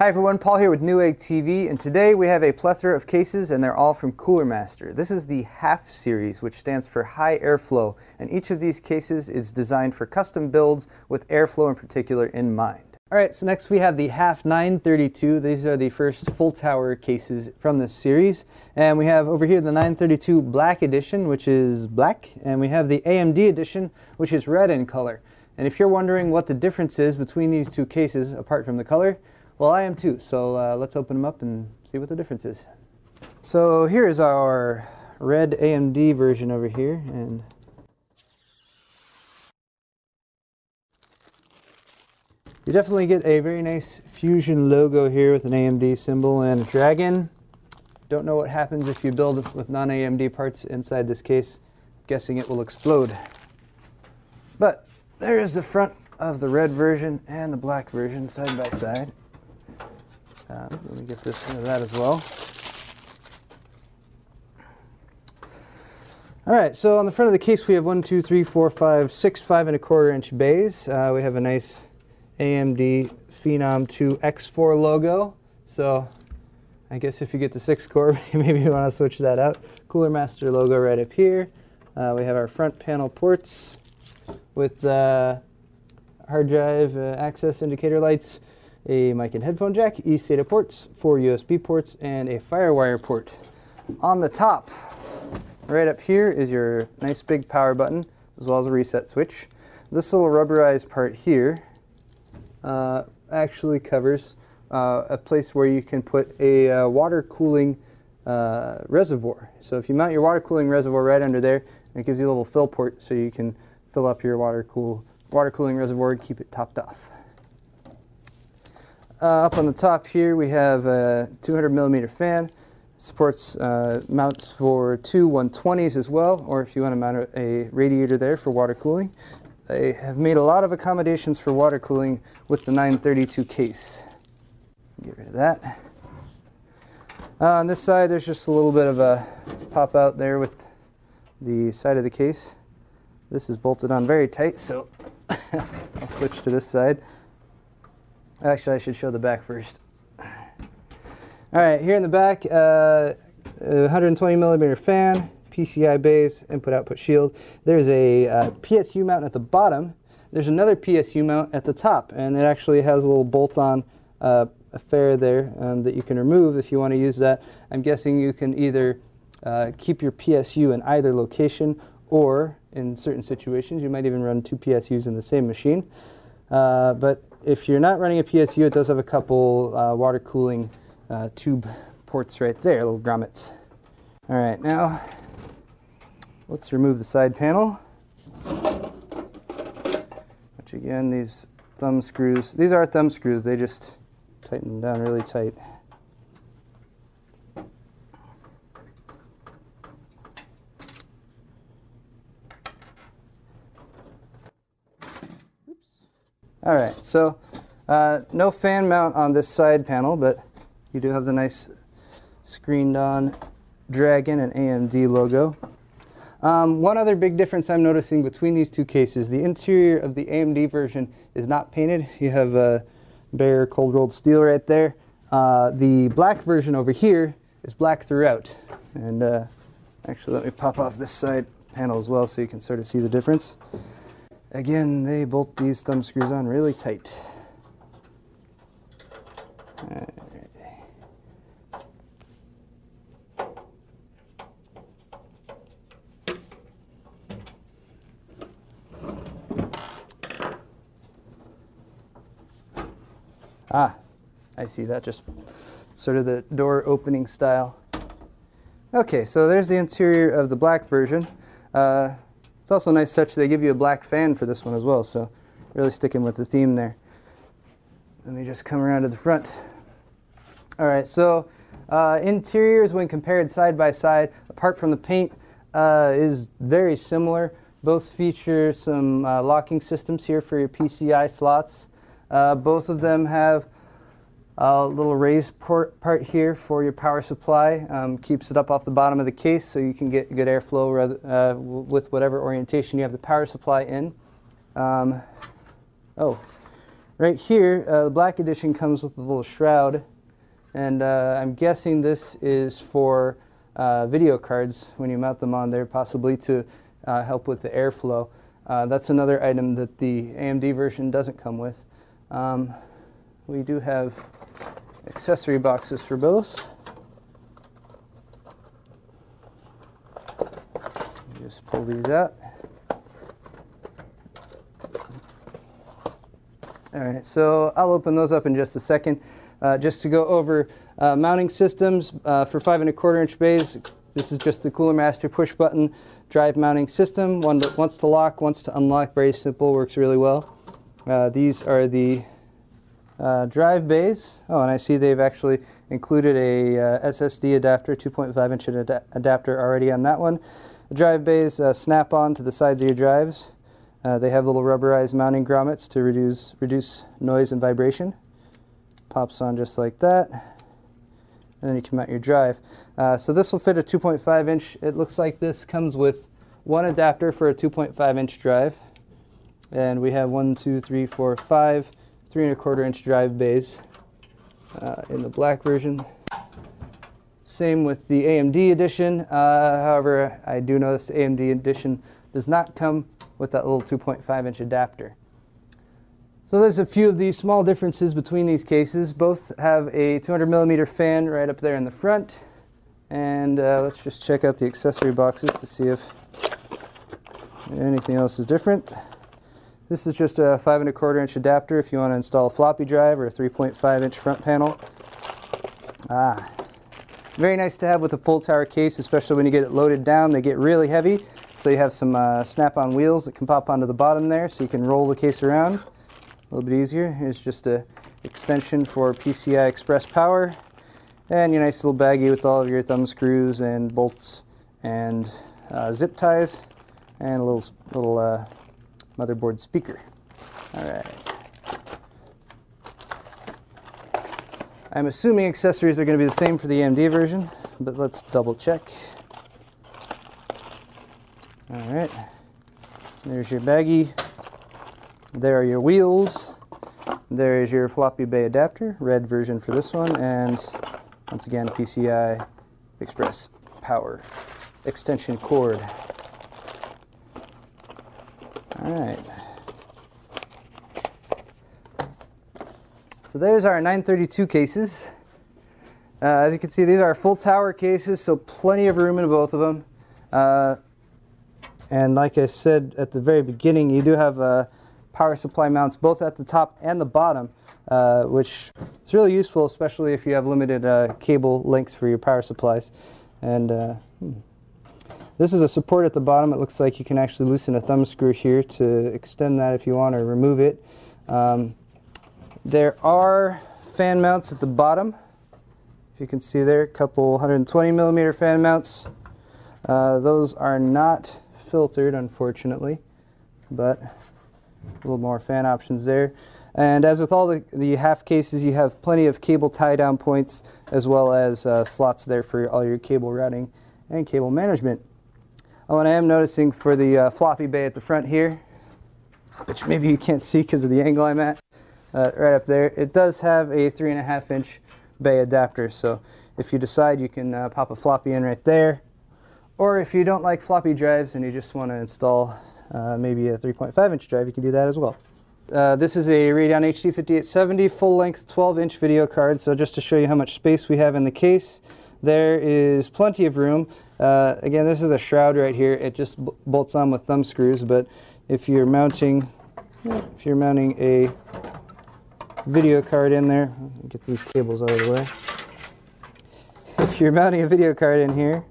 Hi everyone, Paul here with Newegg TV, and today we have a plethora of cases and they're all from Cooler Master. This is the HAF series, which stands for high airflow, and each of these cases is designed for custom builds with airflow in particular in mind. Alright, so next we have the HAF 932. These are the first full tower cases from this series. And we have over here the 932 Black Edition, which is black, and we have the AMD Edition, which is red in color. And if you're wondering what the difference is between these two cases, apart from the color, well, I am too, so let's open them up and see what the difference is. So here's our red AMD version over here, and you definitely get a very nice Fusion logo here with an AMD symbol and a dragon. Don't know what happens if you build with non-AMD parts inside this case. Guessing it will explode. But there is the front of the red version and the black version side by side. Let me get this into that as well. Alright, so on the front of the case we have 6 5¼ inch bays. We have a nice AMD Phenom 2 X4 logo. So I guess if you get the 6-core, maybe you want to switch that out. Cooler Master logo right up here. We have our front panel ports with hard drive access indicator lights, a mic and headphone jack, eSATA ports, 4 USB ports, and a FireWire port. On the top, right up here, is your nice big power button, as well as a reset switch. This little rubberized part here actually covers a place where you can put a water cooling reservoir. So if you mount your water cooling reservoir right under there, it gives you a little fill port so you can fill up your water cooling reservoir and keep it topped off. Up on the top here we have a 200mm fan. Supports mounts for two 120s as well, or if you want to mount a radiator there for water cooling. They have made a lot of accommodations for water cooling with the 932 case. Get rid of that. On this side there's just a little bit of a pop out there with the side of the case. This is bolted on very tight, so I'll switch to this side. Actually, I should show the back first. Alright, here in the back, 120mm fan, PCI bays, input-output shield. There's a PSU mount at the bottom. There's another PSU mount at the top, and it actually has a little bolt-on affair there that you can remove if you want to use that. I'm guessing you can either keep your PSU in either location, or in certain situations you might even run two PSUs in the same machine. But if you're not running a PSU, it does have a couple water cooling tube ports right there, little grommets. Alright, now let's remove the side panel. Which again, these thumb screws, these are thumb screws, they just tighten them down really tight. Alright, so no fan mount on this side panel, but you do have the nice screened on Dragon and AMD logo. One other big difference I'm noticing between these two cases, the interior of the AMD version is not painted. You have bare cold rolled steel right there. The black version over here is black throughout. And actually let me pop off this side panel as well so you can sort of see the difference. Again, they bolt these thumb screws on really tight. Ah, I see that, just sort of the door opening style. Okay, so there's the interior of the black version. It's also a nice touch, they give you a black fan for this one as well, so really sticking with the theme there. Let me just come around to the front. Alright, so interiors when compared side by side, apart from the paint, is very similar. Both feature some locking systems here for your PCI slots. Both of them have a little raised part here for your power supply. Keeps it up off the bottom of the case so you can get good airflow with whatever orientation you have the power supply in. Oh, Right here, the black edition comes with a little shroud, and I'm guessing this is for video cards when you mount them on there, possibly to help with the airflow. That's another item that the AMD version doesn't come with. We do have accessory boxes for both. Just pull these out. All right, so I'll open those up in just a second. Just to go over mounting systems for 5 1/4" bays. This is just the Cooler Master push button drive mounting system. One that wants to lock, wants to unlock. Very simple, works really well. These are the drive bays. Oh, and I see they've actually included a SSD adapter, 2.5-inch adapter already on that one. The drive bays snap on to the sides of your drives. They have little rubberized mounting grommets to reduce noise and vibration. Pops on just like that, and then you can mount your drive. So this will fit a 2.5-inch. It looks like this comes with one adapter for a 2.5-inch drive, and we have 1, 2, 3, 4, 5 3 1/4" drive bays in the black version. Same with the AMD edition. However, I do notice the AMD edition does not come with that little 2.5-inch adapter. So there's a few of these small differences between these cases. Both have a 200mm fan right up there in the front. And let's just check out the accessory boxes to see if anything else is different. This is just a 5 1/4" adapter if you want to install a floppy drive or a 3.5-inch front panel. Very nice to have with a full tower case, especially when you get it loaded down. They get really heavy, so you have some snap-on wheels that can pop onto the bottom there, so you can roll the case around a little bit easier. Here's just an extension for PCI Express power, and your nice little baggie with all of your thumb screws and bolts and zip ties, and a little motherboard speaker. All right. I'm assuming accessories are going to be the same for the AMD version, but let's double check. All right. There's your baggie. There are your wheels. There is your Floppy Bay adapter, red version for this one, and once again PCI Express power extension cord. All right. So there's our 932 cases. As you can see, these are full tower cases, so plenty of room in both of them. And like I said at the very beginning, you do have power supply mounts both at the top and the bottom, which is really useful, especially if you have limited cable length for your power supplies. And this is a support at the bottom. It looks like you can actually loosen a thumb screw here to extend that if you want or remove it. There are fan mounts at the bottom. If you can see there, a couple 120mm fan mounts. Those are not filtered, unfortunately, but a little more fan options there. And as with all the HAF cases, you have plenty of cable tie-down points as well as slots there for all your cable routing and cable management. Oh, and I am noticing for the Floppy Bay at the front here, which maybe you can't see because of the angle I'm at, right up there, it does have a 3.5-inch bay adapter. So if you decide, you can pop a floppy in right there. Or if you don't like floppy drives and you just want to install maybe a 3.5-inch drive, you can do that as well. This is a Radeon HD 5870 full-length 12-inch video card. So just to show you how much space we have in the case, there is plenty of room. Again, this is a shroud right here. It just bolts on with thumb screws. But if you're mounting a video card in there, get these cables out of the way. If you're mounting a video card in here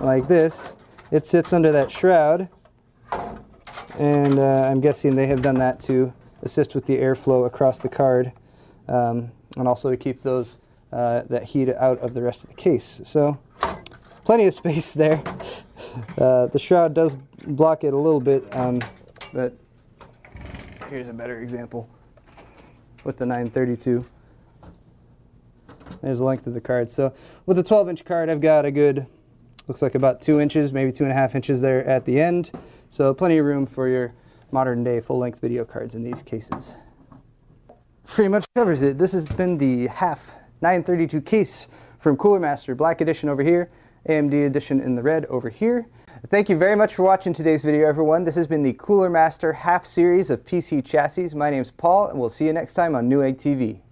like this, it sits under that shroud, and I'm guessing they have done that to assist with the airflow across the card, and also to keep those that heat out of the rest of the case. So plenty of space there. The shroud does block it a little bit, but here's a better example with the 932. There's the length of the card. So with the 12-inch card, I've got a good, looks like about 2 inches, maybe 2.5 inches there at the end. So plenty of room for your modern day full-length video cards in these cases. pretty much covers it. This has been the HAF 932 case from Cooler Master, Black Edition over here, AMD Edition in the red over here. Thank you very much for watching today's video, everyone. This has been the Cooler Master HAF series of PC chassis. My name's Paul, and we'll see you next time on Newegg TV.